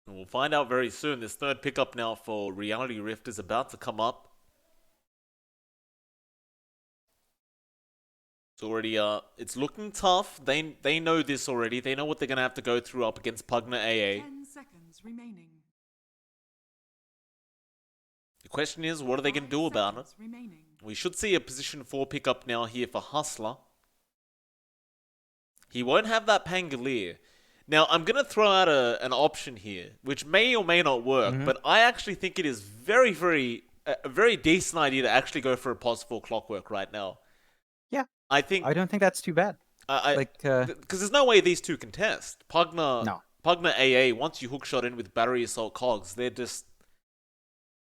We'll find out very soon. This third pickup now for Reality Rift is about to come up. It's already it's looking tough. They know this already. They know what they're gonna have to go through up against Pugna AA. 10 seconds remaining. The question is, what are they gonna do about it? Remaining. We should see a position 4 pickup now here for Hustler. He won't have that Pangolier. Now, I'm going to throw out an option here, which may or may not work, but I actually think it is a very decent idea to actually go for a pos 4 Clockwork right now. Yeah, I don't think that's too bad. Because there's no way these two can test. Pugna No. AA, once you hookshot in with Battery Assault Cogs, they're just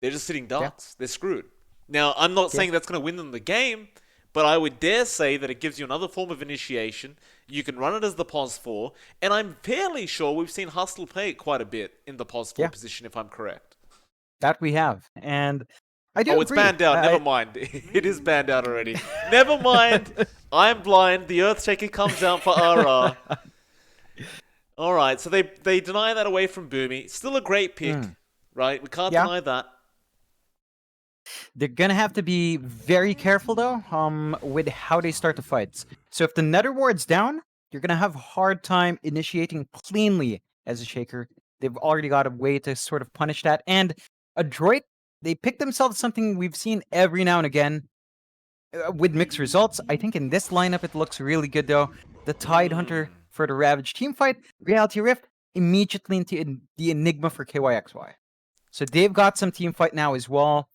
sitting ducks. They're screwed. Now, I'm not saying that's going to win them the game, but I would dare say that it gives you another form of initiation. You can run it as the pos 4, and I'm fairly sure we've seen Hustle play it quite a bit in the pos 4 position, if I'm correct. That we have, and I do agree. It's banned out. Never mind. It is banned out already. Never mind. I'm blind. The Earthshaker comes out for RR. All right, so they deny that away from Boomy. Still a great pick, right? We can't deny that. They're gonna have to be very careful though, with how they start the fights. So if the Nether Ward's down, you're gonna have a hard time initiating cleanly as a Shaker. They've already got a way to sort of punish that. And Adroit, they pick themselves something we've seen every now and again with mixed results. I think in this lineup it looks really good though. The Tidehunter for the Ravage teamfight, Reality Rift immediately into the Enigma for KYXY. So they've got some teamfight now as well.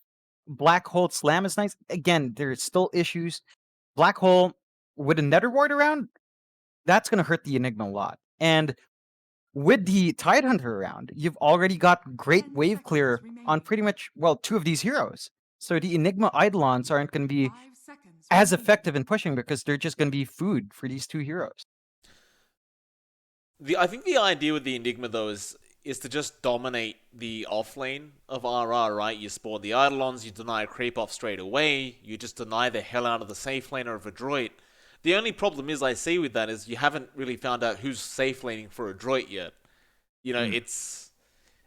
Black Hole Slam is nice. Again, there's still issues. Black Hole with a Nether Ward around, that's going to hurt the Enigma a lot. And with the Tidehunter around, you've already got great wave clear on pretty much, well, 2 of these heroes. So the Enigma Eidolons aren't going to be as effective in pushing because they're just going to be food for these 2 heroes. I think the idea with the Enigma, though, is to just dominate the off lane of RR, right? You spawn the Eidolons, you deny a creep off straight away, you just deny the hell out of the safe laner of Adroit. The only problem is I see with that is you haven't really found out who's safe laning for Adroit yet. You know,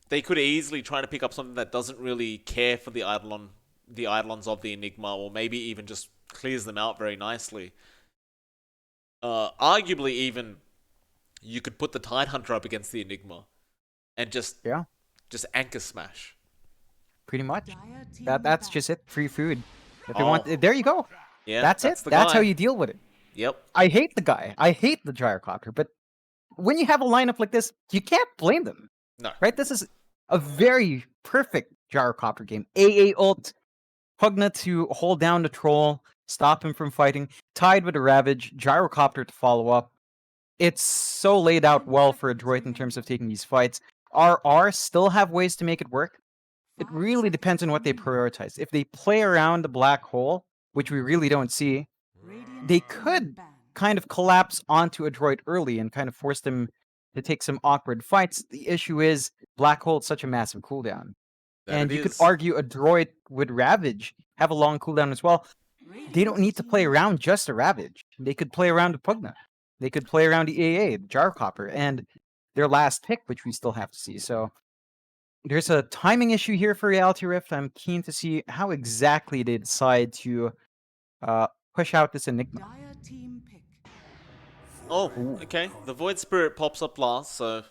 they could easily try to pick up something that doesn't really care for the Eidolons of the Enigma, or maybe even just clears them out very nicely. Arguably even you could put the Tidehunter up against the Enigma and just anchor smash. Pretty much. That's just it. Free food. If they want, there you go. Yeah, that's it. That's how you deal with it. Yep. I hate the guy. I hate the Gyrocopter, but when you have a lineup like this, you can't blame them. No. Right? This is a very perfect Gyrocopter game. AA ult, Pugna to hold down the troll, stop him from fighting, tied with a Ravage, Gyrocopter to follow up. It's so laid out well for Adroit in terms of taking these fights. RR still have ways to make it work. It really depends on what they prioritize. If they play around the black hole, which we really don't see, they could kind of collapse onto Adroit early and kind of force them to take some awkward fights. The issue is black hole is such a massive cooldown. And you could argue Adroit with Ravage have a long cooldown as well. They don't need to play around just a Ravage. They could play around the Pugna. They could play around the AA, the Gyrocopter, and their last pick, which we still have to see. So there's a timing issue here for Reality Rift. I'm keen to see how exactly they decide to push out this Enigma. Oh, okay. The Void Spirit pops up last, so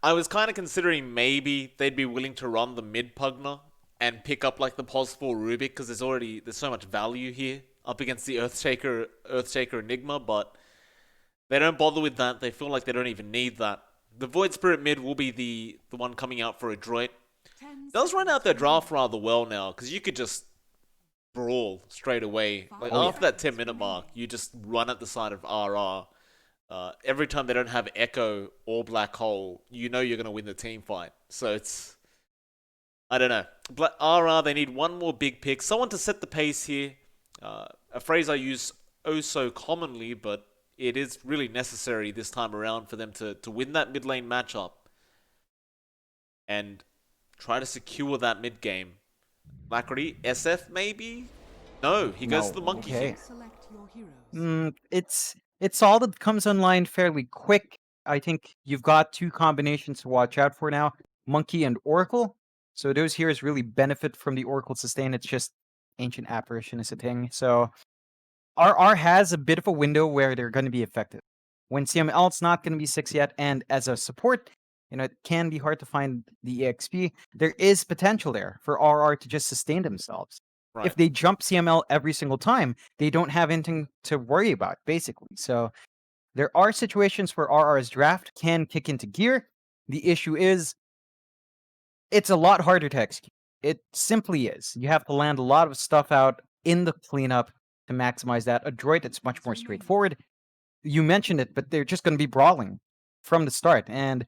I was kind of considering maybe they'd be willing to run the mid Pugna and pick up like the pos 4 Rubik because there's so much value here up against the Earthshaker Enigma, but they don't bother with that. They feel like they don't even need that. The Void Spirit mid will be the one coming out for Adroit. Does run out their draft rather well now, because you could just brawl straight away. Like after that 10-minute mark, you just run at the side of RR. Every time they don't have Echo or Black Hole, you know you're going to win the team fight. So it's... I don't know. RR, they need one more big pick. Someone to set the pace here. A phrase I use oh so commonly, but it is really necessary this time around for them to win that mid lane matchup and try to secure that mid game. Lacrity, SF maybe? No, he goes to the monkey here. It's all that comes online fairly quick. I think you've got two combinations to watch out for now, Monkey and Oracle. So those heroes really benefit from the Oracle sustain. It's just Ancient Apparition is a thing. So RR has a bit of a window where they're going to be effective. When CML's not going to be 6 yet, and as a support, it can be hard to find the EXP. There is potential there for RR to just sustain themselves. Right. If they jump CML every single time, they don't have anything to worry about, basically. So there are situations where RR's draft can kick into gear. The issue is, it's a lot harder to execute. It simply is. You have to land a lot of stuff out in the cleanup to maximize that. Adroit, it's much more straightforward. You mentioned it, but they're just going to be brawling from the start. And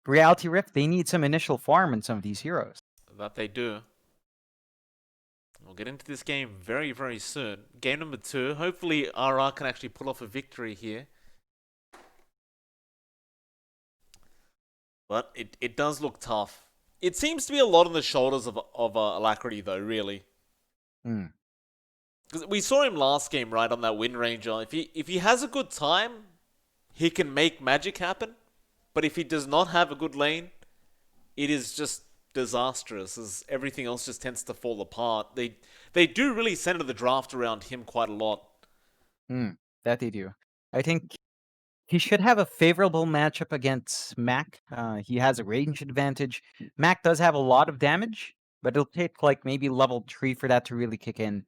Reality Rift, they need some initial farm in some of these heroes. That they do. We'll get into this game very, very soon. Game number 2. Hopefully RR can actually pull off a victory here. But it does look tough. It seems to be a lot on the shoulders of Alacrity, though, really. Because we saw him last game, right, on that Wind Ranger. If he has a good time, he can make magic happen. But if he does not have a good lane, it is just disastrous, as everything else just tends to fall apart. They do really center the draft around him quite a lot. That they do. I think he should have a favorable matchup against Mac. He has a range advantage. Mac does have a lot of damage, but it'll take like maybe level 3 for that to really kick in.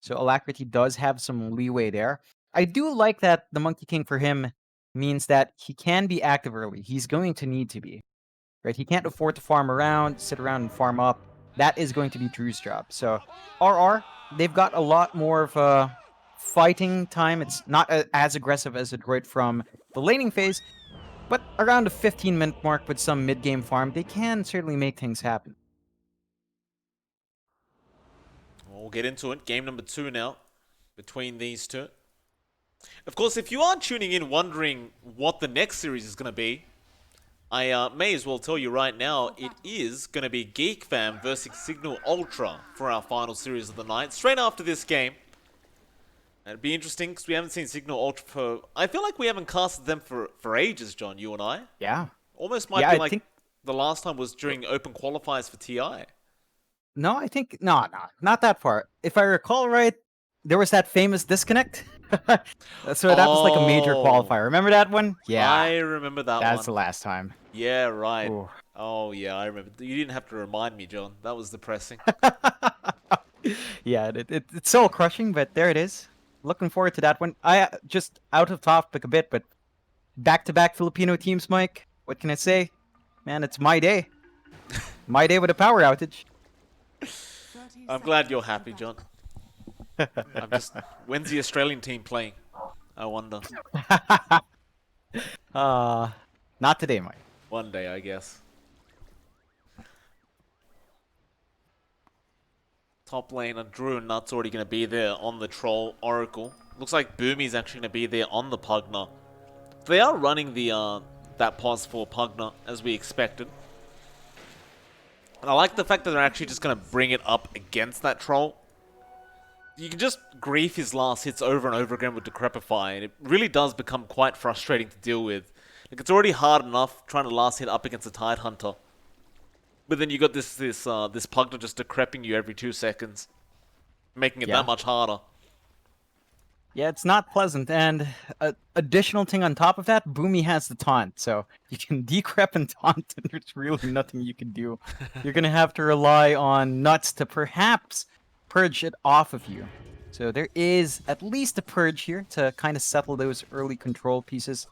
So Alacrity does have some leeway there. I do like that the Monkey King for him means that he can be active early. He's going to need to be. Right? He can't afford to farm around, sit around and farm up. That is going to be Drew's job. So RR, they've got a lot more of a fighting time. It's not as aggressive as Adroit from the laning phase, but around a 15-minute mark with some mid-game farm, they can certainly make things happen. We'll get into it. Game number 2 now, between these two. Of course, if you are tuning in wondering what the next series is going to be, I may as well tell you right now, it is going to be Geek Fam versus Signal Ultra for our final series of the night, straight after this game. It'd be interesting because we haven't seen Signal Ultra for... I feel like we haven't casted them for ages, John, you and I. Yeah. Almost might be like the last time was during open qualifiers for TI. No, I think... No, not that far. If I recall right, there was that famous disconnect. So that was like a major qualifier. Remember that one? Yeah. I remember that one. That's the last time. Yeah, right. Ooh. Oh, yeah, I remember. You didn't have to remind me, John. That was depressing. Yeah, it's soul crushing, but there it is. Looking forward to that one. I just out of topic a bit, but back-to-back Filipino teams, Mike. What can I say? Man, it's my day. My day with a power outage. I'm glad you're happy, John. When's the Australian team playing? I wonder. Not today, Mike. One day, I guess. Top laner, Drew and Nut's already going to be there on the Troll Oracle. Looks like Boomy's actually going to be there on the Pugna. They are running the that pos for Pugna, as we expected. And I like the fact that they're actually just going to bring it up against that Troll. You can just grief his last hits over and over again with Decrepify, and it really does become quite frustrating to deal with. Like, it's already hard enough trying to last hit up against a Tide Hunter. But then you got this Pugna just decrepping you every 2 seconds, making it that much harder. Yeah, it's not pleasant. And additional thing on top of that, Boomy has the taunt, so you can decrep and taunt, and there's really nothing you can do. You're gonna have to rely on Nuts to perhaps purge it off of you. So there is at least a purge here to kind of settle those early control pieces.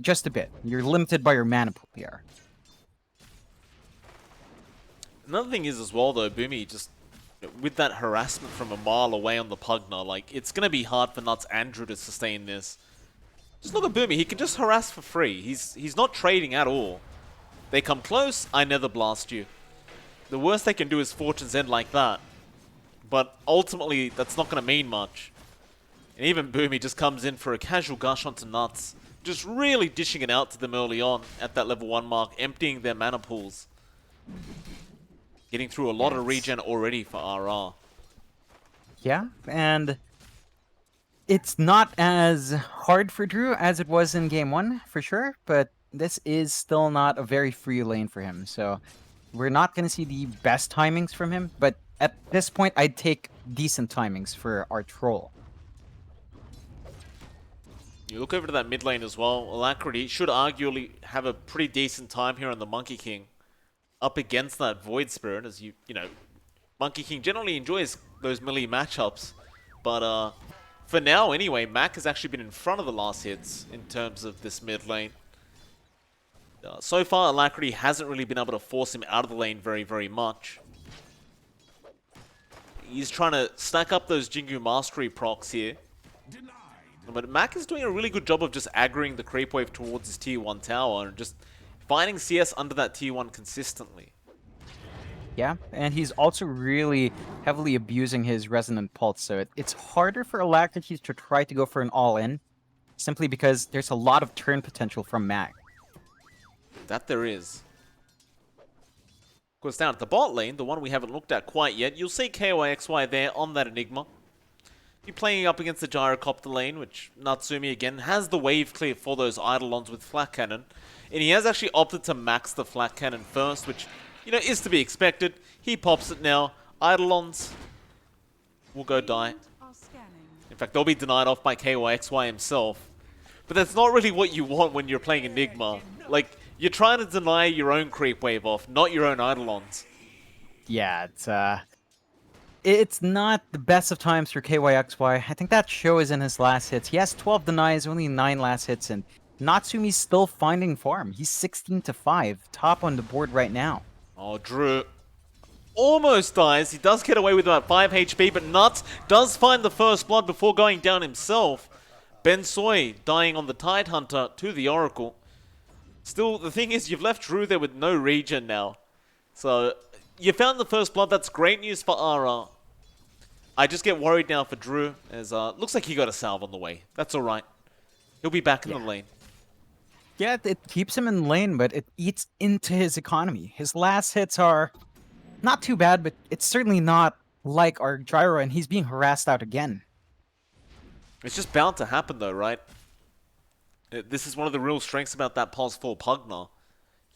Just a bit. You're limited by your mana pool here. Another thing is as well, though, Boomy, just with that harassment from a mile away on the Pugna, like, it's going to be hard for Nuts and Drew to sustain this. Just look at Boomy. He can just harass for free. He's not trading at all. They come close, I nether blast you. The worst they can do is Fortune's End like that. But ultimately, that's not going to mean much. And even Boomy just comes in for a casual gush onto Nuts. Just really dishing it out to them early on at that level 1 mark, emptying their mana pools. Getting through a lot of regen already for RR. Yeah, and it's not as hard for Drew as it was in game 1, for sure, but this is still not a very free lane for him, so we're not going to see the best timings from him, but at this point, I'd take decent timings for our troll. You look over to that mid lane as well. Alacrity should arguably have a pretty decent time here on the Monkey King up against that Void Spirit, as you know, Monkey King generally enjoys those melee matchups, but for now anyway, Mac has actually been in front of the last hits in terms of this mid lane. So far, Alacrity hasn't really been able to force him out of the lane very much. He's trying to stack up those Jingu Mastery procs here. But Mac is doing a really good job of just aggroing the creep wave towards his tier 1 tower and just finding CS under that tier 1 consistently. Yeah, and he's also really heavily abusing his Resonant Pulse, so it's harder for Alacrity to try to go for an all-in, simply because there's a lot of turn potential from Mac. That there is. Of course, down at the bot lane, the one we haven't looked at quite yet, you'll see KYXY there on that Enigma. You're playing up against the Gyrocopter lane, which Natsumi, again, has the wave clear for those Eidolons with Flat Cannon. And he has actually opted to max the Flat Cannon first, which, you know, is to be expected. He pops it now. Eidolons will go die. In fact, they'll be denied off by KYXY himself. But that's not really what you want when you're playing Enigma. Like, you're trying to deny your own creep wave off, not your own Eidolons. Yeah, it's not the best of times for KYXY. I think that shows in his last hits. He has 12 denies, only 9 last hits, and Natsumi's still finding farm. He's 16-5, top on the board right now. Oh, Drew almost dies. He does get away with about 5 HP, but Nuts does find the first blood before going down himself. Ben Soy dying on the Tidehunter to the Oracle. Still, the thing is, you've left Drew there with no regen now. So, you found the first blood. That's great news for RR. I just get worried now for Drew, as looks like he got a salve on the way. That's alright. He'll be back in the lane. Yeah, it keeps him in lane, but it eats into his economy. His last hits are not too bad, but it's certainly not like our Gyro, and he's being harassed out again. It's just bound to happen though, right? This is one of the real strengths about that Pulse 4 Pugna.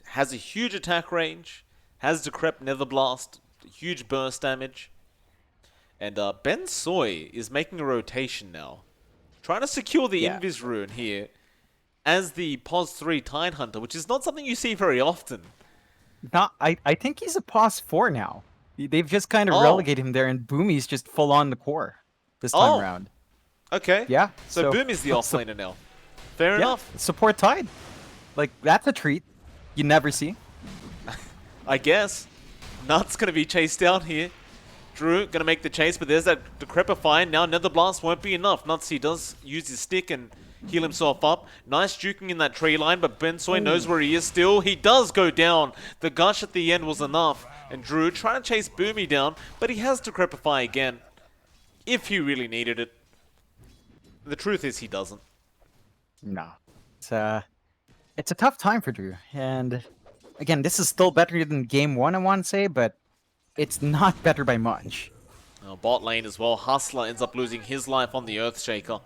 Has a huge attack range, has Decrep Nether Blast, huge burst damage. And Ben Soy is making a rotation now. Trying to secure the Invis rune here as the POS 3 Tidehunter, which is not something you see very often. I think he's a POS 4 now. They've just kind of relegated him there, and Boomy's just full on the core this time around. Okay. Yeah. So Boomy's the offlaner now. Fair enough. Support Tide. Like, that's a treat you never see. I guess. Nut's going to be chased down here. Drew going to make the chase, but there's that Decrepify. Now Nether Blast won't be enough. Nuts, he does use his stick and heal himself up. Nice juking in that tree line, but Ben Soy knows where he is still. He does go down. The gush at the end was enough. And Drew trying to chase Boomy down, but he has Decrepify again. If he really needed it. The truth is he doesn't. No. It's a tough time for Drew. And again, this is still better than game 1, I want to say, but it's not better by much. Bot lane as well. Hustler ends up losing his life on the Earthshaker.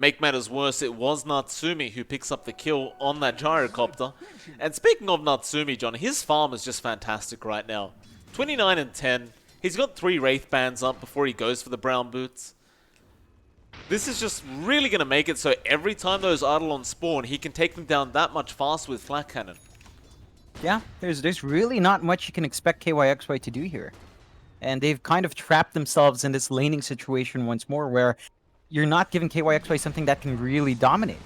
Make matters worse, it was Natsumi who picks up the kill on that Gyrocopter. And speaking of Natsumi, John, his farm is just fantastic right now. 29 and 10. He's got 3 Wraith Bands up before he goes for the brown boots. This is just really going to make it so every time those Eidolons spawn, he can take them down that much faster with Flat Cannon. Yeah, there's really not much you can expect KYXY to do here. And they've kind of trapped themselves in this laning situation once more, where you're not giving KYXY something that can really dominate.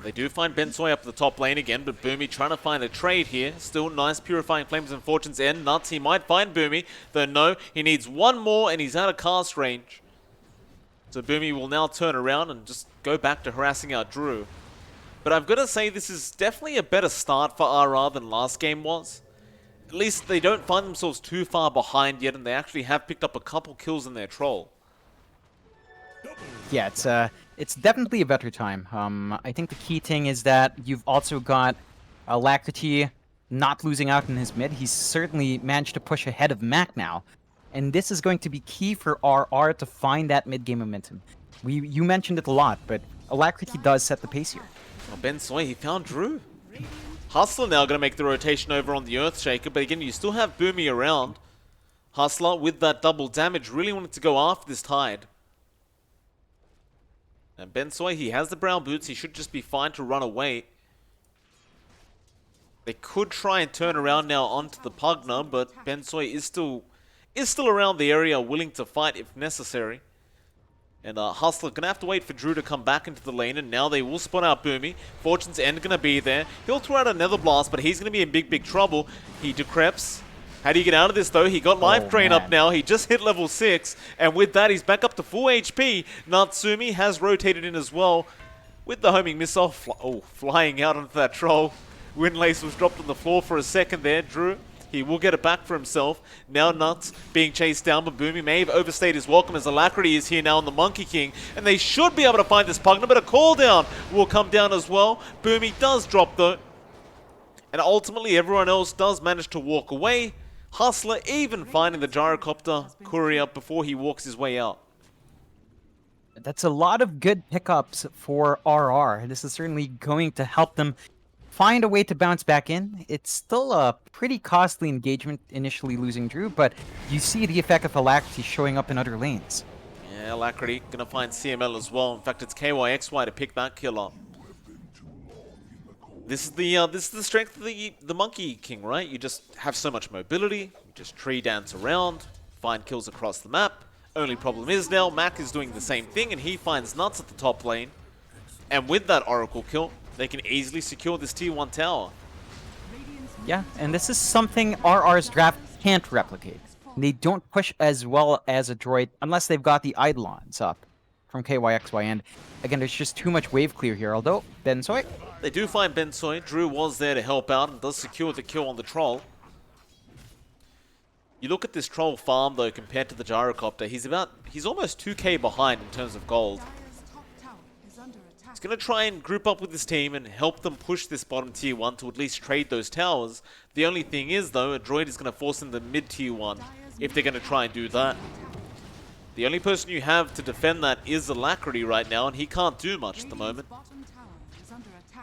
They do find Ben Soy up the top lane again, but Boomy trying to find a trade here. Still nice Purifying Flames and Fortune's End. Nuts, he might find Boomy, though no, he needs one more and he's out of cast range. So Boomy will now turn around and just go back to harassing our Drew. But I've got to say, this is definitely a better start for RR than last game was. At least they don't find themselves too far behind yet, and they actually have picked up a couple kills in their troll. Yeah, it's definitely a better time. I think the key thing is that you've also got Alacrity not losing out in his mid. He's certainly managed to push ahead of Mac now. And this is going to be key for RR to find that mid-game momentum. You mentioned it a lot, but Alacrity does set the pace here. Well, Ben Soy, he found Drew. Hustler now going to make the rotation over on the Earthshaker, but again, you still have Boomy around. Hustler, with that double damage, really wanted to go after this Tide. And Bensoy, he has the brown boots. He should just be fine to run away. They could try and turn around now onto the Pugna, but Bensoy is still around the area, willing to fight if necessary. And Hustler gonna have to wait for Drew to come back into the lane, and now they will spot out Boomy. Fortune's End gonna be there. He'll throw out another blast, but he's gonna be in big trouble. He decreps. How do you get out of this though? He got life drain up now. He just hit level 6, and with that he's back up to full HP. Natsumi has rotated in as well with the homing missile flying out onto that troll. Windlace was dropped on the floor for a second there. Drew, he will get it back for himself. Now Nuts being chased down, but Boomy may have overstayed his welcome as Alacrity is here now on the Monkey King. And they should be able to find this Pugna, but a call down will come down as well. Boomy does drop though. And ultimately everyone else does manage to walk away. Hustler even finding the Gyrocopter courier before he walks his way out. That's a lot of good pickups for RR. This is certainly going to help them find a way to bounce back in. It's still a pretty costly engagement initially losing Drew, but you see the effect of Alacrity showing up in other lanes. Yeah, Alacrity gonna find CML as well. In fact, it's KYXY to pick that kill up. This is the strength of the Monkey King, right? You just have so much mobility, you just tree dance around, find kills across the map. Only problem is now Mac is doing the same thing, and he finds Nuts at the top lane. And with that Oracle kill, they can easily secure this tier 1 tower. Yeah, and this is something RR's draft can't replicate. They don't push as well as Adroit unless they've got the Eidolons up from KYXY. And again, there's just too much wave clear here, although Bensoy. They do find Bensoy. Drew was there to help out and does secure the kill on the Troll. You look at this Troll farm though compared to the Gyrocopter, he's almost 2k behind in terms of gold. He's going to try and group up with his team and help them push this bottom tier 1 to at least trade those towers. The only thing is though, Adroit is going to force in the mid tier 1 if they're going to try and do that. The only person you have to defend that is Alacrity right now, and he can't do much at the moment.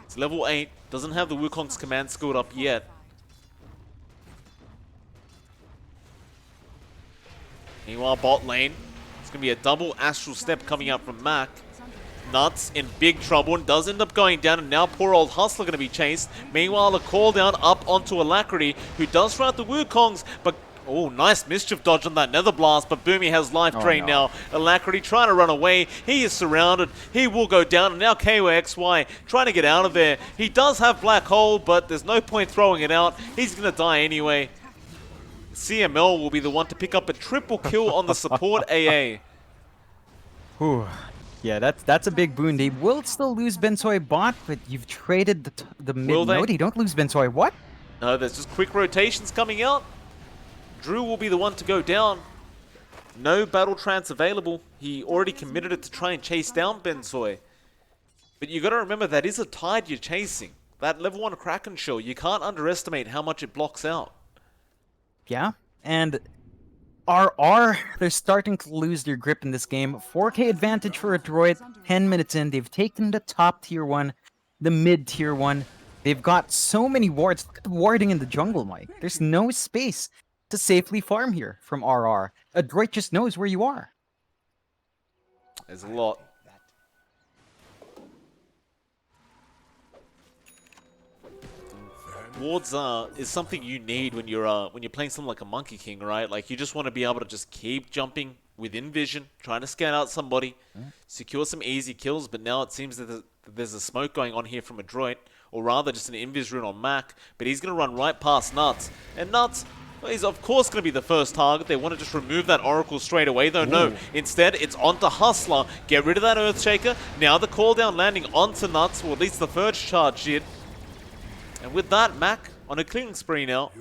It's level 8, doesn't have the Wukong's command skilled up yet. Meanwhile, bot lane, it's going to be a double astral step coming out from Mac. Nuts in big trouble and does end up going down, and now poor old Hustler going to be chased. Meanwhile, a call down up onto Alacrity, who does throw out the Wukongs, but oh, nice mischief dodge on that Nether Blast, but Boomy has life drain now. Alacrity trying to run away. He is surrounded. He will go down, and now KYXY trying to get out of there. He does have Black Hole, but there's no point throwing it out. He's going to die anyway. CML will be the one to pick up a triple kill on the support AA. Whew. Yeah, that's a big boon. They will still lose Bensoy bot, but you've traded the mid node. You don't lose Bensoy. What? No, there's just quick rotations coming out. Drew will be the one to go down. No battle trance available. He already committed it to try and chase down Bensoy. But you got to remember that is a Tide you're chasing. That level 1 Kraken Shell, you can't underestimate how much it blocks out. Yeah, and RR, they're starting to lose their grip in this game. 4k advantage for Adroit, 10 minutes in. They've taken the top tier 1, the mid tier 1. They've got so many wards. Look at the warding in the jungle, Mike. There's no space to safely farm here from RR. Adroit just knows where you are. There's a lot. Wards is something you need when you're playing something like a Monkey King, right? Like you just want to be able to just keep jumping within vision, trying to scan out somebody, secure some easy kills. But now it seems that there's a smoke going on here from Adroit, or rather just an invis rune on Mac. But he's gonna run right past Nuts, and Nuts, well, he's of course going to be the first target. They want to just remove that Oracle straight away, though. No, instead it's onto Hustler. Get rid of that Earthshaker. Now the call down landing onto Nuts, or at least the first charge did. And with that, Mac on a cleaning spree now.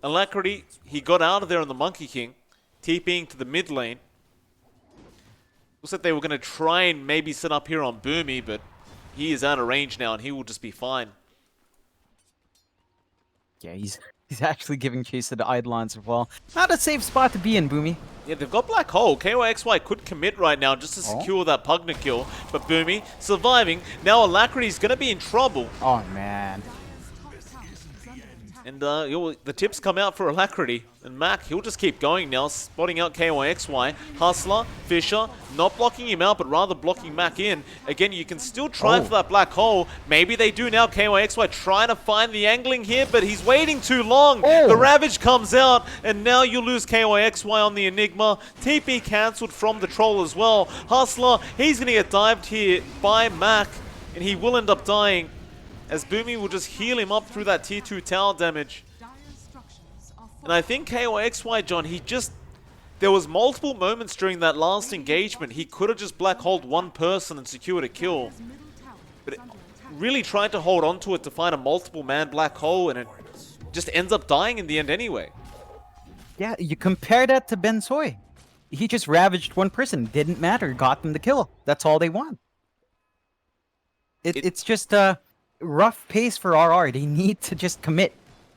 Alacrity, he got out of there on the Monkey King, TPing to the mid lane. Looks like they were going to try and maybe set up here on Boomy, but he is out of range now and he will just be fine. Yeah, he's actually giving chase to the Eidolons as well. Not a safe spot to be in, Boomy. Yeah, they've got Black Hole. KYXY could commit right now just to secure that Pugna kill, but Boomy surviving. Now Alacrity's going to be in trouble. Oh, man. And the tips come out for Alacrity. And Mac, he'll just keep going now, spotting out KYXY. Hustler, Fisher, not blocking him out, but rather blocking Mac in. Again, you can still try for that black hole. Maybe they do now. KYXY trying to find the angling here, but he's waiting too long. The Ravage comes out, and now you lose KYXY on the Enigma. TP cancelled from the Troll as well. Hustler, he's going to get dived here by Mac, and he will end up dying, as Boomy will just heal him up through that tier 2 tower damage. And I think KYXY, John, there was multiple moments during that last engagement he could have just black holed one person and secured a kill. But it really tried to hold on to it to find a multiple man black hole, and it just ends up dying in the end anyway. Yeah, you compare that to Bensoy. He just ravaged one person. Didn't matter. Got them the kill. That's all they want. It's just a rough pace for RR. They need to just commit.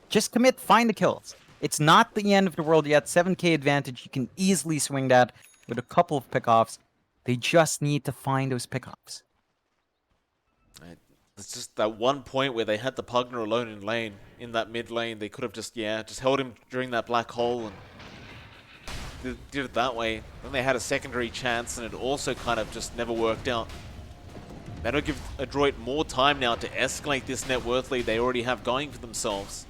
Just commit. Find the kills. It's not the end of the world yet. 7k advantage. You can easily swing that with a couple of pickoffs. They just need to find those pickoffs. It's just that one point where they had the Pugner alone in lane, in that mid lane. They could have just held him during that black hole and did it that way. Then they had a secondary chance, and it also kind of just never worked out. That'll give Adroit more time now to escalate this net worth lead they already have going for themselves.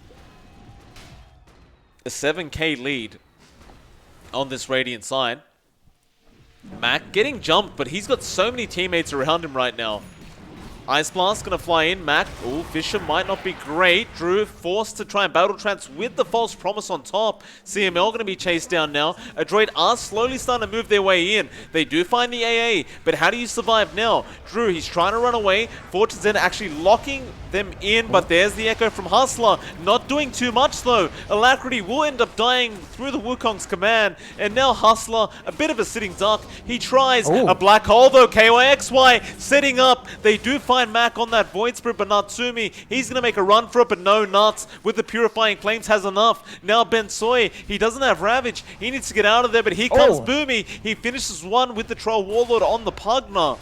A 7k lead on this Radiant side. Mac getting jumped, but he's got so many teammates around him right now. Ice Blast gonna fly in. Mac, Fisher might not be great. Drew forced to try and battle trance with the false promise on top. CML gonna be chased down now. Adroit are slowly starting to move their way in. They do find the AA, but how do you survive now? Drew, he's trying to run away. Fortune Zen actually locking them in, but there's the echo from Hustler. Not doing too much though. Alacrity will end up dying through the Wukong's command, and now Hustler, a bit of a sitting duck. He tries a black hole though. KYXY setting up. They do find Mac on that Void Spirit, but Natsumi, he's going to make a run for it, but no, Nuts with the Purifying Flames has enough. Now Bensoy, he doesn't have Ravage. He needs to get out of there, but here comes Boomy. He finishes one with the Troll Warlord on the Pugner.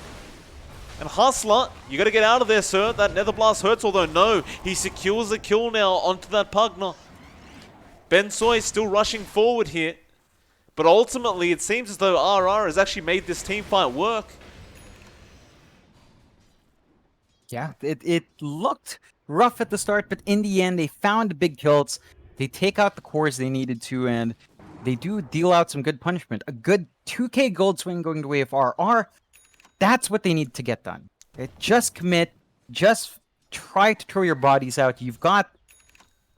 And Hustler, you got to get out of there, sir. That Nether Blast hurts, although no, he secures a kill now onto that Pugner. Bensoy still rushing forward here, but ultimately it seems as though RR has actually made this team fight work. Yeah, it looked rough at the start, but in the end, they found the big kills. They take out the cores they needed to, and they do deal out some good punishment. A good 2k gold swing going the way of RR. That's what they need to get done. Just commit. Just try to throw your bodies out. You've got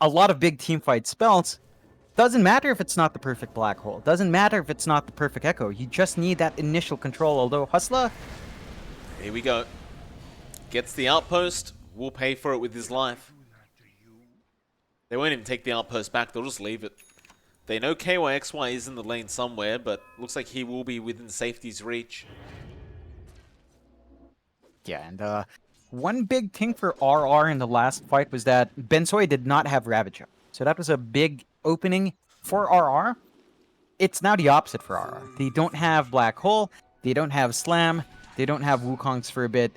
a lot of big teamfight spells. Doesn't matter if it's not the perfect black hole. Doesn't matter if it's not the perfect echo. You just need that initial control, although Hustler... Here we go. Gets the outpost, will pay for it with his life. They won't even take the outpost back, they'll just leave it. They know KYXY is in the lane somewhere, but looks like he will be within safety's reach. Yeah, and one big thing for RR in the last fight was that Bensoy did not have Ravage up. So that was a big opening for RR. It's now the opposite for RR. They don't have Black Hole, they don't have Slam, they don't have Wukongs for a bit.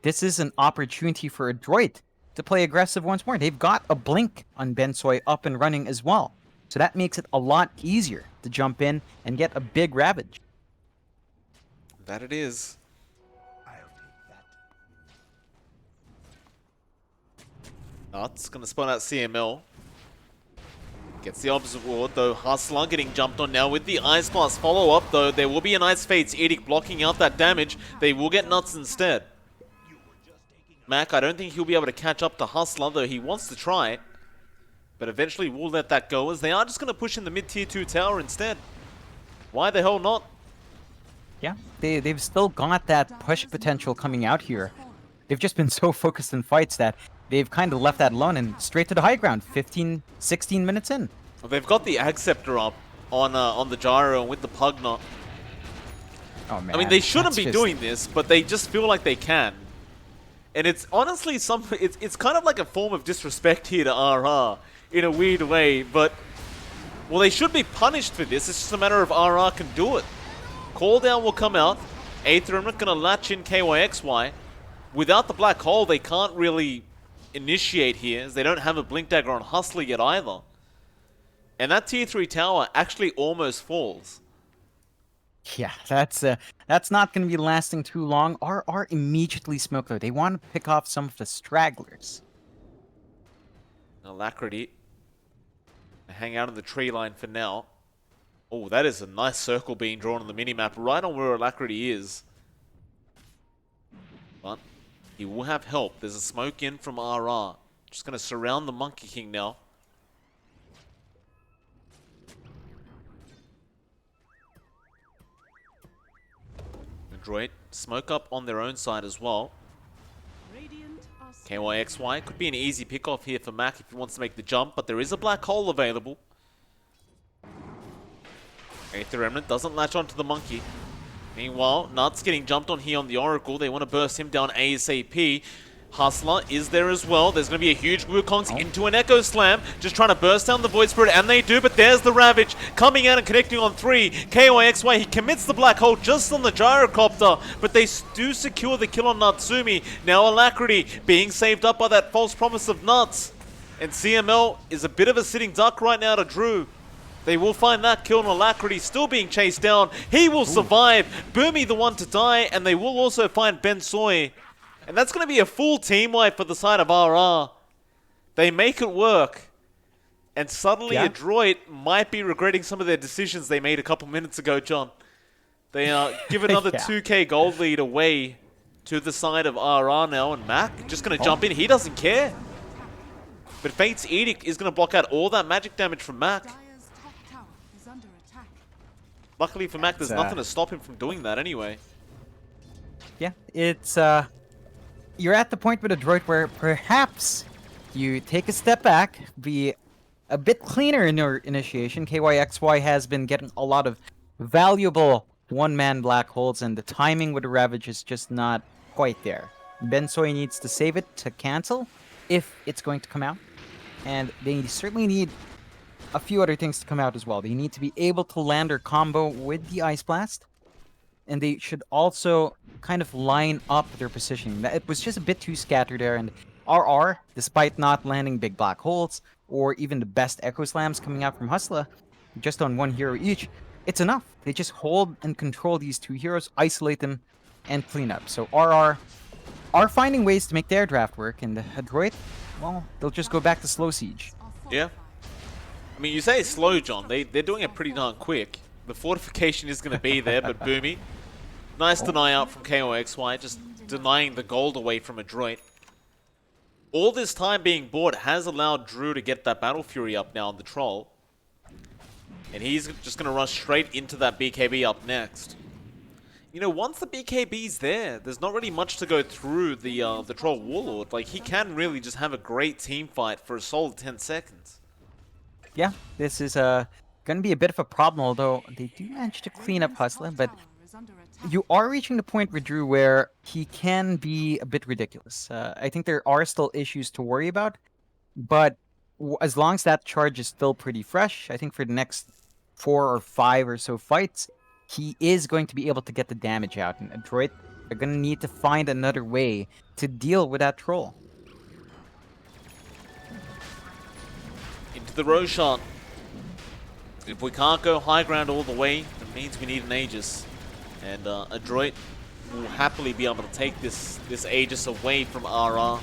This is an opportunity for Adroit to play aggressive once more. They've got a Blink on Bensoy up and running as well. So that makes it a lot easier to jump in and get a big Ravage. That it is. Nuts gonna spawn out CML. Gets the opposite ward though. Hustler getting jumped on now with the Ice Blast follow up though. There will be an Ice Fate's Edict blocking out that damage. They will get Nuts instead. Mac, I don't think he'll be able to catch up to Hustler, though he wants to try. But eventually we'll let that go, as they are just going to push in the mid-tier 2 tower instead. Why the hell not? Yeah, they've still got that push potential coming out here. They've just been so focused in fights that they've kind of left that alone and straight to the high ground, 15, 16 minutes in. Well, they've got the Ag Scepter up on the Gyro and with the Pugner. Oh, man, I mean, they shouldn't be doing this, but they just feel like they can. And it's honestly it's kind of like a form of disrespect here to RR in a weird way, but well, they should be punished for this. It's just a matter of RR can do it. Call down will come out. Aether, I'm not going to latch in KYXY. Without the black hole, they can't really initiate here, as they don't have a Blink Dagger on Hustler yet either. And that tier 3 tower actually almost falls. Yeah, that's not going to be lasting too long. RR immediately smoked though. They want to pick off some of the stragglers. Alacrity. Hang out in the tree line for now. Oh, that is a nice circle being drawn on the minimap, right on where Alacrity is. But he will have help. There's a smoke in from RR. Just going to surround the Monkey King now. Adroit, smoke up on their own side as well. KYXY could be an easy pick-off here for Mac if he wants to make the jump, but there is a black hole available. Aether Remnant doesn't latch onto the Monkey. Meanwhile, Nuts getting jumped on here on the Oracle. They want to burst him down ASAP. Hustler is there as well. There's going to be a huge Wukongs into an Echo Slam. Just trying to burst down the Void Spirit, and they do, but there's the Ravage coming out and connecting on 3. KYXY, he commits the Black Hole just on the Gyrocopter, but they do secure the kill on Natsumi. Now Alacrity being saved up by that false promise of Nuts. And CML is a bit of a sitting duck right now to Drew. They will find that kill on Alacrity, still being chased down. He will survive. Boomy the one to die, and they will also find Ben Soy. And that's going to be a full team wipe for the side of RR. They make it work. And suddenly Adroit might be regretting some of their decisions they made a couple minutes ago, John. They give another 2k gold lead away to the side of RR now. And Mac just going to jump in. He doesn't care. But Fate's Edict is going to block out all that magic damage from Mac. Luckily for Mac, there's nothing to stop him from doing that anyway. Yeah, it's you're at the point with Adroit where perhaps you take a step back, be a bit cleaner in your initiation. KYXY has been getting a lot of valuable one-man black holes, and the timing with the Ravage is just not quite there. Bensoy needs to save it to cancel if it's going to come out, and they certainly need a few other things to come out as well. They need to be able to land their combo with the Ice Blast, and they should also kind of line up their positioning. It was just a bit too scattered there, and RR, despite not landing big black holes, or even the best Echo Slams coming out from Hustler, just on one hero each, it's enough. They just hold and control these two heroes, isolate them, and clean up. So RR are finding ways to make their draft work, and Adroit, well, they'll just go back to slow siege. Yeah. I mean, you say slow, John. They're doing it pretty darn quick. The fortification is going to be there, but Boomy, nice deny out from KOXY, just denying the gold away from Adroit. All this time being bought has allowed Drew to get that Battle Fury up now on the Troll. And he's just going to rush straight into that BKB up next. You know, once the BKB's there, there's not really much to go through the Troll Warlord. Like, he can really just have a great team fight for a solid 10 seconds. Yeah, this is going to be a bit of a problem, although they do manage to clean up Hustler, but you are reaching the point with Drew where he can be a bit ridiculous. I think there are still issues to worry about, but as long as that charge is still pretty fresh, I think for the next 4 or 5 or so fights, he is going to be able to get the damage out, and Adroit are going to need to find another way to deal with that Troll. Into the Roshan. If we can't go high ground all the way, that means we need an Aegis. And Adroit will happily be able to take this Aegis away from RR.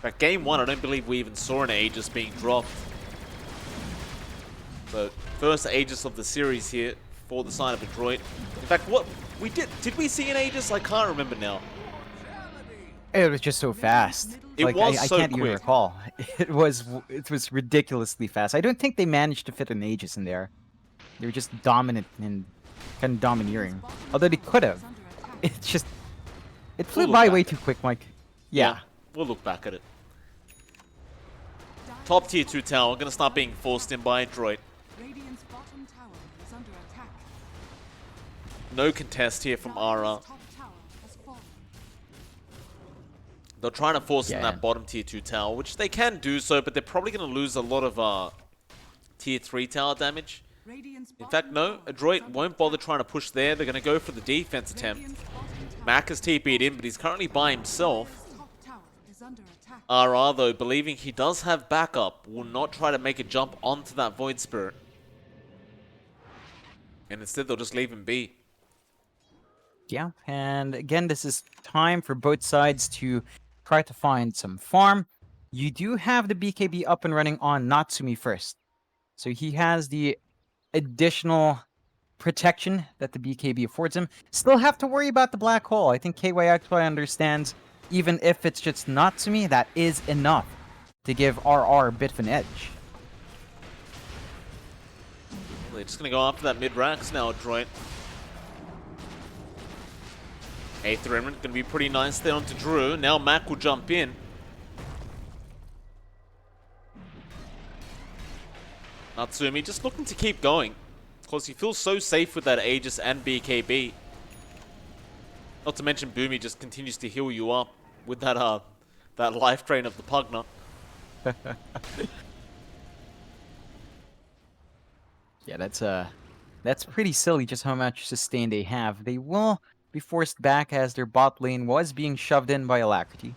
But game 1, I don't believe we even saw an Aegis being dropped. So, first Aegis of the series here for the side of Adroit. In fact, what we did we see an Aegis? I can't remember now. It was just so fast. It was I so can't quick. even recall. It was ridiculously fast. I don't think they managed to fit an Aegis in there. They were just dominant and kind of domineering. Although they could have. It flew by way too quick, Mike. Yeah. We'll look back at it. Top tier 2 tower, gonna start being forced in by Adroit. No contest here from RR. They're trying to force in that bottom tier 2 tower, which they can do so, but they're probably going to lose a lot of tier 3 tower damage. In fact, no, Adroit won't bother trying to push there. They're going to go for the defense attempt. Mac has TP'd in, but he's currently by himself. RR, though, believing he does have backup, will not try to make a jump onto that Void Spirit. And instead, they'll just leave him be. Yeah, and again, this is time for both sides to try to find some farm. You do have the BKB up and running on Natsumi first. So he has the additional protection that the BKB affords him. Still have to worry about the black hole. I think KYXY understands, even if it's just Natsumi, that is enough to give RR a bit of an edge. They're just going to go after that mid-racks now, Adroit. 8th Remnant going to be pretty nice there onto Drew. Now Mac will jump in. Natsumi just looking to keep going. Of course, he feels so safe with that Aegis and BKB. Not to mention Boomy just continues to heal you up with that that life drain of the Pugna. Yeah, that's pretty silly just how much sustain they have. They will be forced back as their bot lane was being shoved in by Alacrity.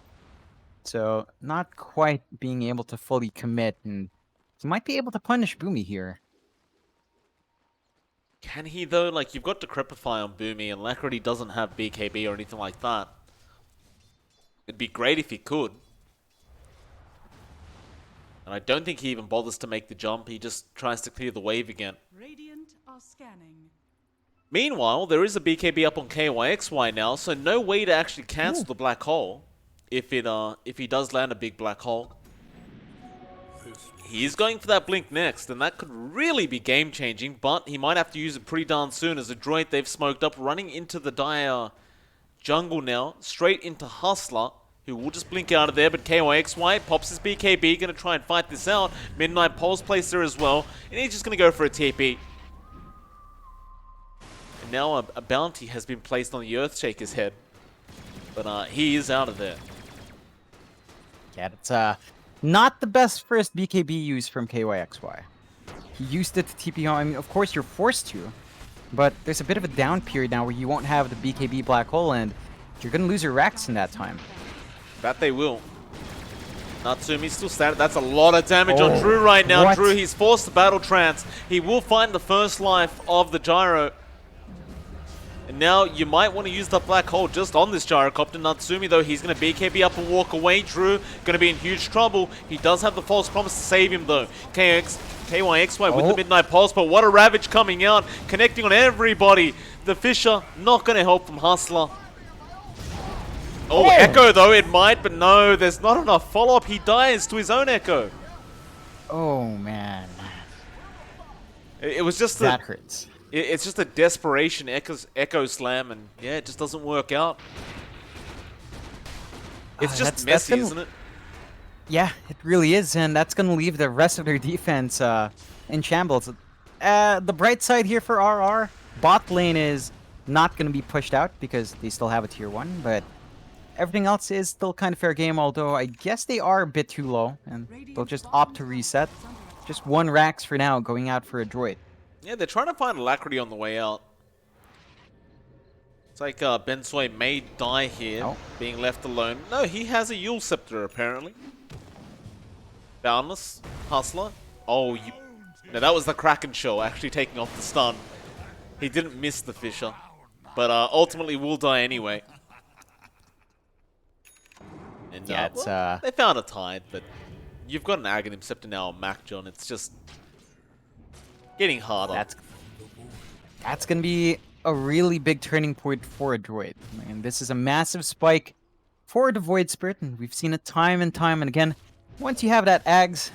So, not quite being able to fully commit, and he might be able to punish Boomy here. Can he though? Like, you've got Decrepify on Boomy and Alacrity doesn't have BKB or anything like that. It'd be great if he could. And I don't think he even bothers to make the jump. He just tries to clear the wave again. Radiant are scanning. Meanwhile, there is a BKB up on KYXY now, so no way to actually cancel the black hole if he does land a big black hole. He's going for that blink next, and that could really be game-changing, but he might have to use it pretty darn soon as Adroit they've smoked up, running into the dire jungle now, straight into Hustler, who will just blink out of there, but KYXY pops his BKB, going to try and fight this out. Midnight Pulse placed there as well, and he's just going to go for a TP. And now a bounty has been placed on the Earthshaker's head, but he is out of there. Yeah, that's not the best first BKB use from KYXY. He used it to TP home. I mean, of course you're forced to, but there's a bit of a down period now where you won't have the BKB black hole, and you're gonna lose your racks in that time. That they will. Natsumi still standing. That's a lot of damage on Drew right now. What? Drew, he's forced to battle trance. He will find the first life of the gyro. And now you might want to use the black hole just on this gyrocopter. Natsumi, though, he's going to BKB up and walk away. Drew going to be in huge trouble. He does have the false promise to save him, though. KYXY with the Midnight Pulse, but what a Ravage coming out, connecting on everybody. The Fisher not going to help from Hustler. Oh, Echo, though, it might, but no, there's not enough follow-up. He dies to his own Echo. Oh, man. It was just that hurts. It's just a desperation Echo Slam, and yeah, it just doesn't work out. It's just messy, isn't it? Yeah, it really is, and that's going to leave the rest of their defense in shambles. The bright side here for RR, bot lane is not going to be pushed out because they still have a tier 1, but everything else is still kind of fair game, although I guess they are a bit too low, and they'll just opt to reset. Just 1 Rax for now, going out for Adroit. Yeah, they're trying to find Alacrity on the way out. It's like Bensoy may die here, being left alone. No, he has a Yule Scepter, apparently. Boundless, Hustler. Oh, no, that was the Kraken Show, actually taking off the stun. He didn't miss the Fisher, but ultimately will die anyway. And, yeah, it's, well, they found a tide, but you've got an Aghanim Scepter now on Mac John. It's just getting harder. That's going to be a really big turning point for Adroit. And this is a massive spike for the Void Spirit, and we've seen it time and time and again. Once you have that Ags,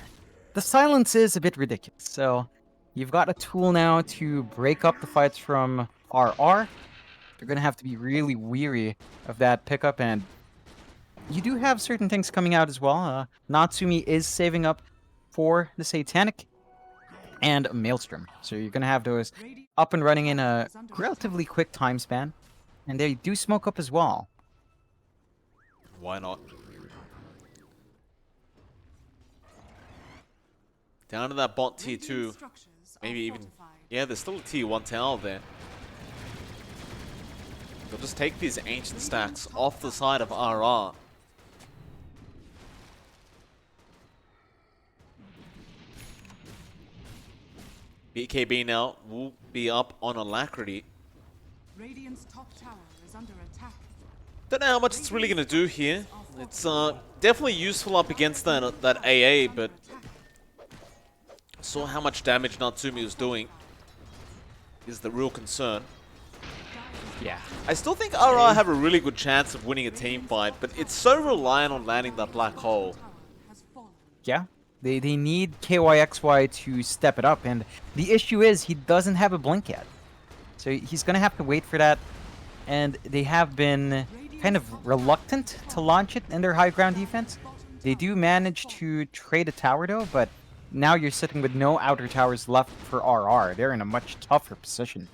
the silence is a bit ridiculous. So you've got a tool now to break up the fights from RR. You're going to have to be really weary of that pickup, and you do have certain things coming out as well. Natsumi is saving up for the Satanic and a Maelstrom. So you're going to have those up and running in a relatively quick time span. And they do smoke up as well. Why not? Down to that bot tier 2. Maybe even... Yeah, there's still a tier 1 tower there. They'll just take these ancient stacks off the side of RR. BKB now will be up on Alacrity. Radiant's top tower is under attack. Don't know how much it's really going to do here. It's definitely useful up against that AA, but saw how much damage Natsumi was doing is the real concern. Yeah. I still think RR have a really good chance of winning a team fight, but it's so reliant on landing that black hole. Has fallen. Yeah. They need KYXY to step it up, and the issue is he doesn't have a blink yet. So he's going to have to wait for that, and they have been kind of reluctant to launch it in their high ground defense. They do manage to trade a tower though, but now you're sitting with no outer towers left for RR. They're in a much tougher position.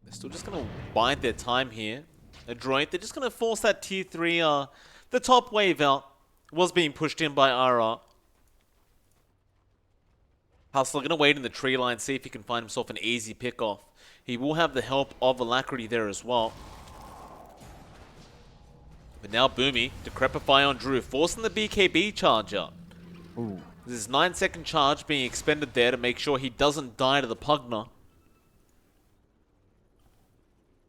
They're still just going to bide their time here. Adroit, they're just going to force that tier 3, the top wave out. Was being pushed in by RR. Hustler going to wait in the tree line, see if he can find himself an easy pick-off. He will have the help of Alacrity there as well. But now Boomy, Decrepify on Drew, forcing the BKB charge out. Ooh. There's his 9-second charge being expended there to make sure he doesn't die to the Pugna.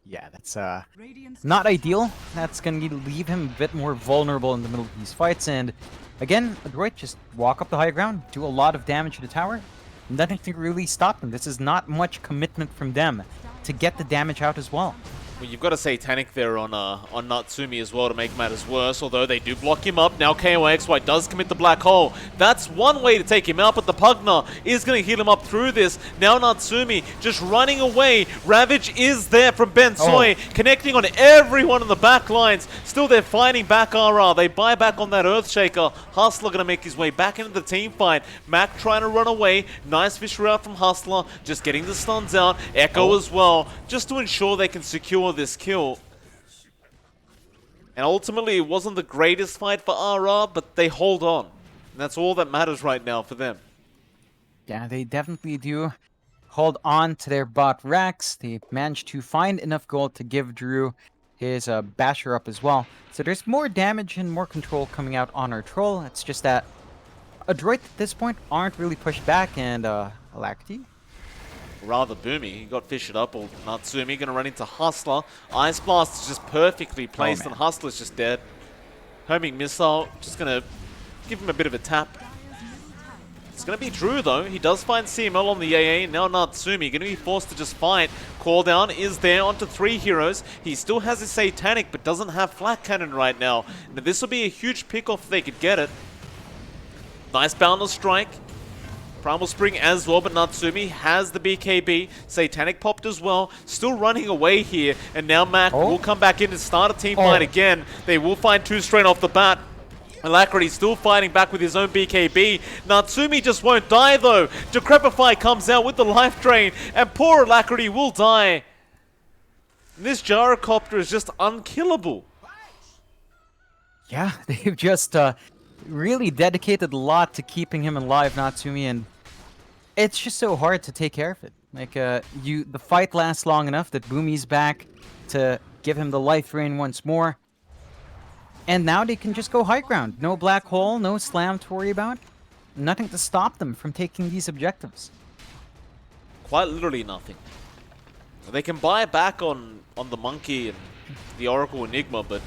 Yeah, that's Radiant's not top ideal. That's going to leave him a bit more vulnerable in the middle of these fights. And again, Adroit just walk up the high ground, do a lot of damage to the tower. Nothing to really stop them. This is not much commitment from them to get the damage out as well. Well, you've got a Satanic there on Natsumi as well to make matters worse, although they do block him up. Now KOXY does commit the black hole. That's one way to take him out, but the Pugna is going to heal him up through this. Now Natsumi just running away. Ravage is there from Ben Soy, connecting on everyone in the back lines. Still, they're fighting back RR. They buy back on that Earthshaker. Hustler going to make his way back into the team fight. Mac trying to run away. Nice fish route from Hustler, just getting the stuns out. Echo as well, just to ensure they can secure this kill. And ultimately, it wasn't the greatest fight for RR, but they hold on. And that's all that matters right now for them. Yeah, they definitely do hold on to their bot racks. They managed to find enough gold to give Drew his basher up as well. So there's more damage and more control coming out on our troll. It's just that Adroit at this point aren't really pushed back, and Alacrity. Rather Boomy, he got fished up, or Natsumi going to run into Hustler. Ice Blast is just perfectly placed, and Hustler's just dead. Homing Missile, just going to give him a bit of a tap. It's going to be Drew though. He does find CML on the AA. Now Natsumi going to be forced to just fight. Call down is there onto 3 heroes. He still has his Satanic, but doesn't have Flat Cannon right now. Now this will be a huge pick-off if they could get it. Nice Boundless Strike. Primal Spring as well, but Natsumi has the BKB. Satanic popped as well. Still running away here. And now Mac will come back in and start a team fight again. They will find 2 straight off the bat. Alacrity still fighting back with his own BKB. Natsumi just won't die though. Decrepify comes out with the life drain. And poor Alacrity will die. This gyrocopter is just unkillable. Yeah, they've just really dedicated a lot to keeping him alive, Natsumi, and it's just so hard to take care of it. Like, the fight lasts long enough that Boomy's back to give him the life drain once more. And now they can just go high ground. No black hole, no slam to worry about. Nothing to stop them from taking these objectives. Quite literally nothing. They can buy back on the Monkey and the Oracle Enigma, but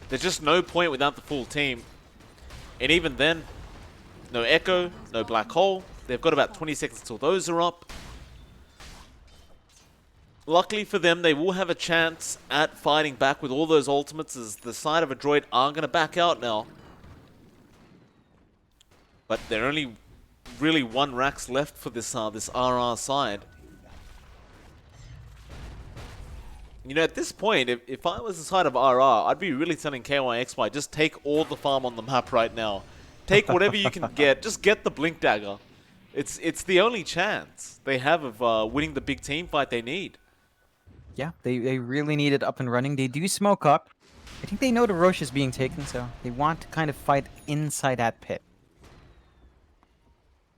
there's just no point without the full team. And even then, no Echo, no Black Hole. They've got about 20 seconds till those are up. Luckily for them, they will have a chance at fighting back with all those ultimates, as the side of Adroit are going to back out now. But there are only really 1 racks left for this RR side. You know, at this point, if I was the side of RR, I'd be really telling KYXY, just take all the farm on the map right now. Take whatever you can get. Just get the Blink Dagger. It's the only chance they have of winning the big team fight they need. Yeah, they really need it up and running. They do smoke up. I think they know the Roche is being taken, so they want to kind of fight inside that pit.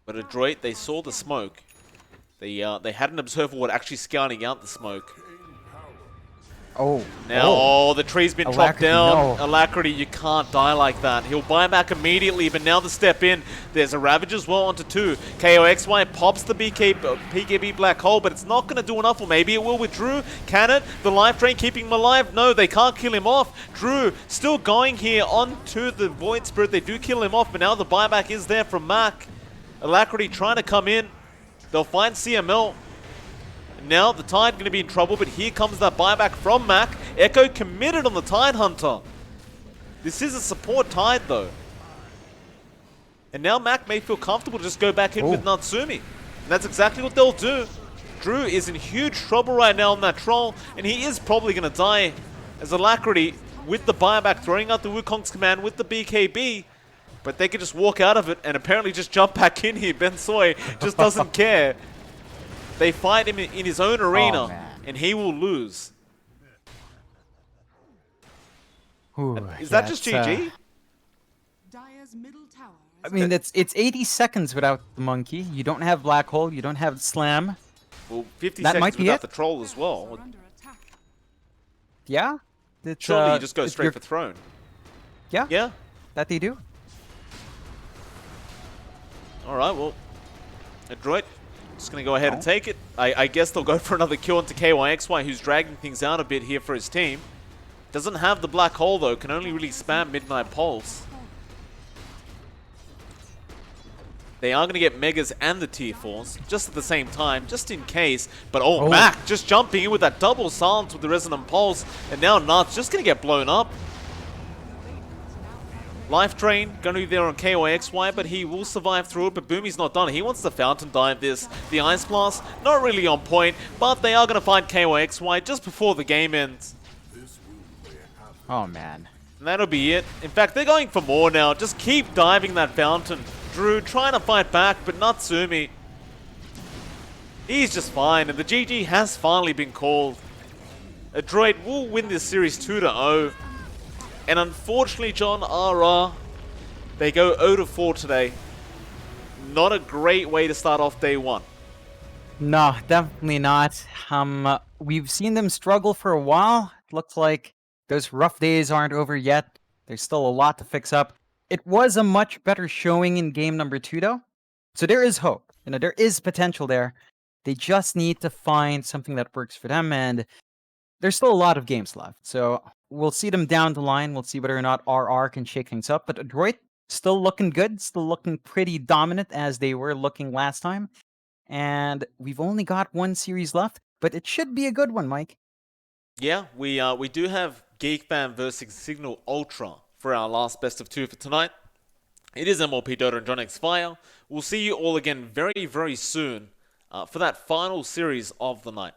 But Adroit, they saw the smoke. They hadn't observed what actually scouting out the smoke. Oh. Now, the tree's been chopped Alacrity, down. no. Alacrity, you can't die like that. He'll buy back immediately, but now the step in. There's a Ravage as well onto 2. KOXY pops the PKB Black Hole, but it's not going to do enough, or maybe it will with Drew. Can it? The Life Drain keeping him alive? No, they can't kill him off. Drew still going here onto the Void Spirit. They do kill him off, but now the buyback is there from Mac. Alacrity trying to come in. They'll find CML. Now the Tide going to be in trouble, but here comes that buyback from Mac. Echo committed on the Tide Hunter. This is a support Tide though. And now Mac may feel comfortable to just go back in with Natsumi. And that's exactly what they'll do. Drew is in huge trouble right now on that troll, and he is probably going to die as Alacrity with the buyback throwing out the Wukong's command with the BKB. But they can just walk out of it and apparently just jump back in here. Ben Soy just doesn't care. They fight him in his own arena, and he will lose. Ooh, Is that just GG? Dire's middle tower I is mean, it's 80 seconds without the monkey. You don't have Black Hole. You don't have Slam. Well, 50 That seconds might be without it. the troll as well. under attack. Yeah? It's, Surely you just go straight you're- for throne. Yeah, Yeah? that they do. Alright, well, Adroit just going to go ahead and take it. I guess they'll go for another kill into KYXY, who's dragging things out a bit here for his team. Doesn't have the Black Hole, though. Can only really spam Midnight Pulse. They are going to get Megas and the Tier 4s just at the same time, just in case. But, Mac just jumping in with that double silence with the Resonant Pulse. And now Nuts just going to get blown up. Life Drain going to be there on KYXY, but he will survive through it. But Boomy's not done. He wants the Fountain Dive this. The Ice Blast, not really on point, but they are going to find KYXY just before the game ends. Oh, man. And that'll be it. In fact, they're going for more now. Just keep diving that Fountain. Drew trying to fight back, but Natsumi, he's just fine. And the GG has finally been called. Adroit will win this series 2-0. And unfortunately, John, RR, they go 0-4 today. Not a great way to start off day one. No, definitely not. We've seen them struggle for a while. It looks like those rough days aren't over yet. There's still a lot to fix up. It was a much better showing in game number 2, though. So there is hope. You know, there is potential there. They just need to find something that works for them, and there's still a lot of games left. So we'll see them down the line. We'll see whether or not RR can shake things up. But Adroit, still looking good. Still looking pretty dominant as they were looking last time. And we've only got one series left, but it should be a good one, Mike. Yeah, we do have Geekfam versus Signal Ultra for our last best of 2 for tonight. It is MLP Dota and JohnXFire. We'll see you all again very, very soon for that final series of the night.